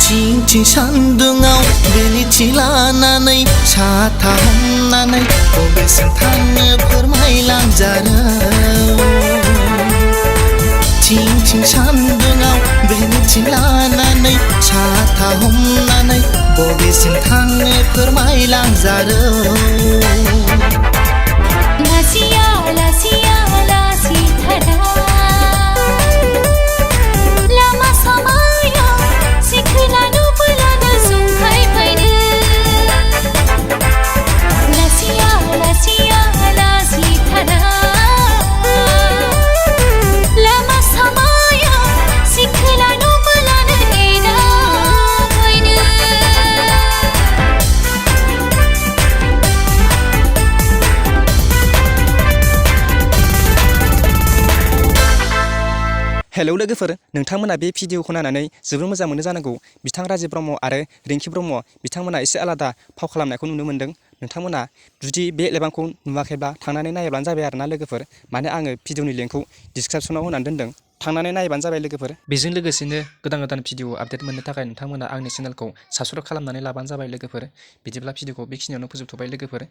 थिं सान्दुङाव बेलिथि लानानै साथा हमनानै बबेसिम थाङो फोरमायलांजारो थिं सान्दुङाव बेलिथि लानानै साथा हमनानै बबेसिम थाङो फोरमायलांजारो लासिया लासिया लासि थारा लामा सामायाव सिखोला नुबोलानो जंखाय फैनो लासिया लासिया लासि थारा लामा सामायाव सिखोला नुबोलानो एना फैनो हेलौ लोगोफोर, नोंथांमोना बे भिडिअखौ नायनानै जोबोर मोजां मोनो जानांगौ। बिथां राजिब ब्रह्म आरो रिंकि ब्रह्म बिथांमोना एसे आलादा फाव खालामनायखौ नुनो मोन्दों। नोंथांमोना जुदि बे एलबामखौ नुवाखैब्ला थांनानै नायब्लानो जाबाय आरोना लोगोफोर। माने आङो भिडिअनि लिंकखौ डिसक्रिपसनाव होनानै दोनदों, थांनानै नायबानो जाबाय लोगोफोर। बेजों लोगोसेनो गोदान भिडिअ आपडेट मोननो थाखाय नोंथांमोना आंनि चेनेलखौ साबस्क्राइब खालामनानै लाबानो जाबाय लोगोफोर। बिदिब्ला भिडिअखौ बेखिनियावनो फोजोबथ'बाय लोगोफोर।